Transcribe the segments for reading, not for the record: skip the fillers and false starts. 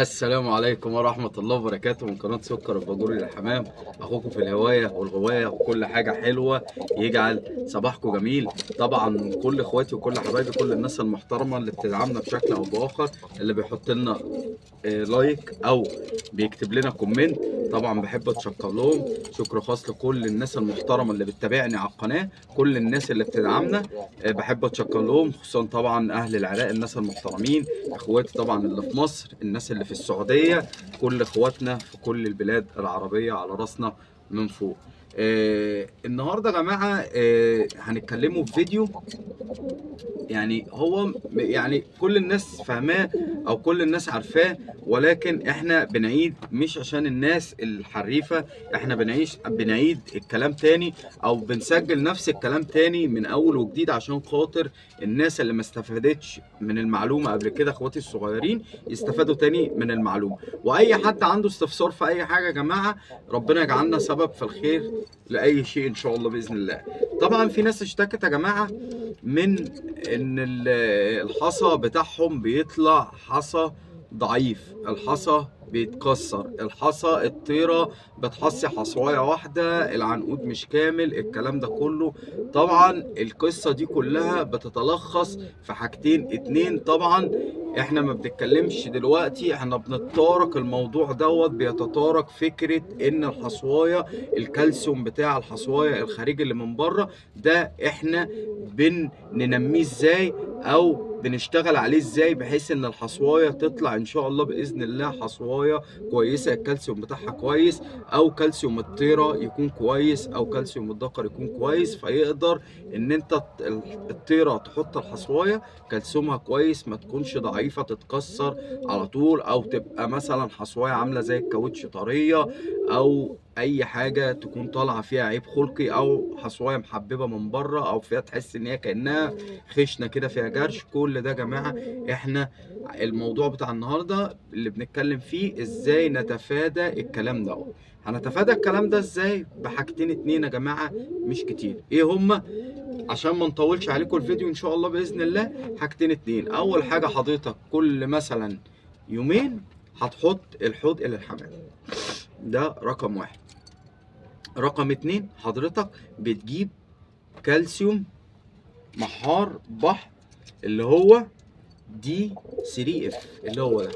السلام عليكم ورحمة الله وبركاته من قناة سكر الباجور للحمام. أخوكم في الهواية والغواية وكل حاجة حلوة يجعل صباحكم جميل. طبعا كل إخواتي وكل حبايبي كل الناس المحترمة اللي بتدعمنا بشكل أو بآخر، اللي بيحط لنا لايك أو بيكتب لنا كومنت، طبعا بحب أتشكر لهم. شكر خاص لكل الناس المحترمة اللي بتتابعني على القناة، كل الناس اللي بتدعمنا بحب أتشكر لهم، خصوصا طبعا أهل العراق الناس المحترمين، إخواتي طبعا اللي في مصر، الناس اللي في السعودية، كل اخواتنا في كل البلاد العربية على راسنا من فوق. النهارده يا جماعة هنتكلموا في فيديو يعني هو يعني كل الناس فاهماه او كل الناس عارفاه، ولكن احنا بنعيد مش عشان الناس الحريفة، احنا بنعيد الكلام تاني او بنسجل نفس الكلام تاني من اول وجديد عشان خاطر الناس اللي ما استفادتش من المعلومة قبل كده، اخواتي الصغيرين، يستفادوا تاني من المعلومة. واي حد عنده استفسار في اي حاجة يا جماعة، ربنا يجعلنا سبب في الخير لاي شيء ان شاء الله باذن الله. طبعا في ناس اشتكت يا جماعة من ان الحصى بتاعهم بيطلع حصى ضعيف، الحصى بيتكسر، الحصى الطيرة بتحصي حصواية واحدة، العنقود مش كامل، الكلام ده كله. طبعا القصة دي كلها بتتلخص في حاجتين اتنين. طبعا احنا ما بنتكلمش دلوقتي، احنا بنتطرق الموضوع دوت، بيتطرق فكرة ان الحصواية الكالسيوم بتاع الحصواية الخارجي اللي من بره ده احنا بننميه ازاي او بنشتغل عليه ازاي بحيث ان الحصوايه تطلع ان شاء الله باذن الله حصوايه كويسه، الكالسيوم بتاعها كويس، او كالسيوم الطيره يكون كويس، او كالسيوم الذكر يكون كويس، فيقدر ان انت الطيره تحط الحصوايه كالسيومها كويس، ما تكونش ضعيفه تتكسر على طول، او تبقى مثلا حصوايه عامله زي الكاوتش طريه، او اي حاجه تكون طالعه فيها عيب خلقي، او حصوايه محببه من بره، او فيها تحس ان هي كانها خشنه كده فيها جرش. كل ده يا جماعه احنا الموضوع بتاع النهارده اللي بنتكلم فيه ازاي نتفادى الكلام ده. هنتفادى الكلام ده ازاي؟ بحاجتين اتنين يا جماعه مش كتير. ايه هما؟ عشان ما نطولش عليكم الفيديو ان شاء الله باذن الله، حاجتين اتنين. اول حاجه حضرتك كل مثلا يومين هتحط الحوض الى الحمام، ده رقم واحد. رقم اتنين حضرتك بتجيب كالسيوم محار بحر اللي هو دي 3 اف، اللي هو ده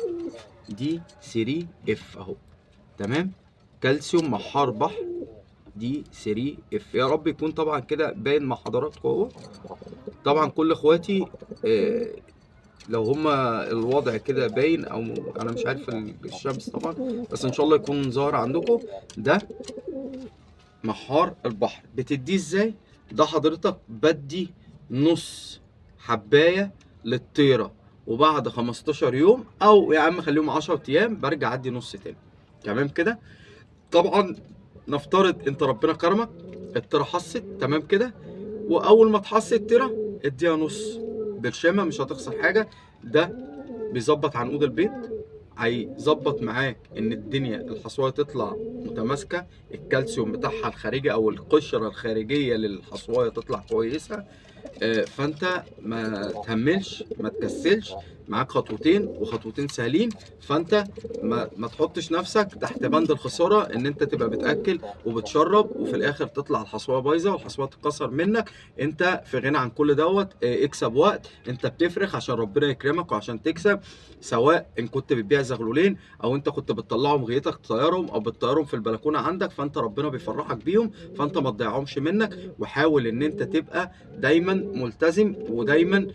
دي 3 اف اهو، تمام. كالسيوم محار بحر دي 3 اف، يا رب يكون طبعا كده باين مع حضراتكم اهو. طبعا كل اخواتي لو هما الوضع كده باين او انا مش عارف الشمس طبعا، بس ان شاء الله يكون ظاهر عندكم. ده محار البحر بتديه ازاي؟ ده حضرتك بدي نص حبايه للطيره، وبعد 15 يوم او يا عم خليهم 10 ايام برجع ادي نص تاني، تمام كده. طبعا نفترض انت ربنا كرمك الطيره حست تمام كده، واول ما تحص الطيره اديها نص برشامه، مش هتخسر حاجه. ده بيظبط عنقود البيض، هيظبط معاك ان الدنيا الحصوايه تطلع متماسكه، الكالسيوم بتاعها الخارجي او القشره الخارجيه للحصوايه تطلع كويسه. فانت ما تهملش ما تكسلش، معاك خطوتين وخطوتين سهلين. فانت ما تحطش نفسك تحت بند الخساره ان انت تبقى بتاكل وبتشرب وفي الاخر تطلع الحصوايه بايظه والحصوايه تتكسر منك. انت في غنى عن كل دوت. اكسب وقت، انت بتفرخ عشان ربنا يكرمك وعشان تكسب، سواء ان كنت بتبيع زغلولين او انت كنت بتطلعهم غيتك تطيرهم او بتطيرهم في البلكونه عندك، فانت ربنا بيفرحك بيهم، فانت ما تضيعهمش منك. وحاول ان انت تبقى دايما ملتزم ودايما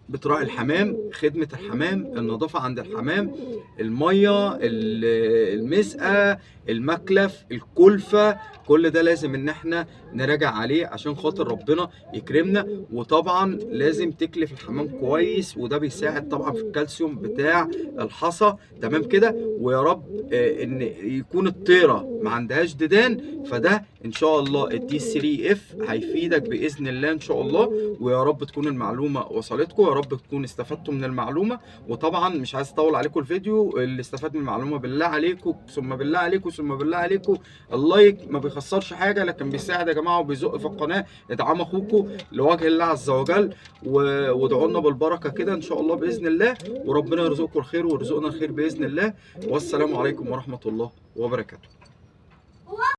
بتراعي الحمام، خدمة الحمام، النظافة عند الحمام، المية، المسقى، المكلف، الكلفة، كل ده لازم ان احنا نراجع عليه عشان خاطر ربنا يكرمنا. وطبعا لازم تكلف الحمام كويس، وده بيساعد طبعا في الكالسيوم بتاع الحصى، تمام كده. ويا رب ان يكون الطيرة ما عندهاش ديدان، فده ان شاء الله الدي 3 اف هيفيدك باذن الله ان شاء الله. ويا رب تكون المعلومة وصلتكم، يا رب رب تكونوا استفدتوا من المعلومه. وطبعا مش عايز اطول عليكم الفيديو، اللي استفاد من المعلومه بالله عليكم ثم بالله عليكم ثم بالله عليكم اللايك، ما بيخسرش حاجه لكن بيساعد يا جماعه وبيزق في القناه. ادعموا اخوكم لوجه الله عز وجل، وادعوا لنا بالبركه كده ان شاء الله باذن الله، وربنا يرزقكم الخير ويرزقنا الخير باذن الله. والسلام عليكم ورحمه الله وبركاته.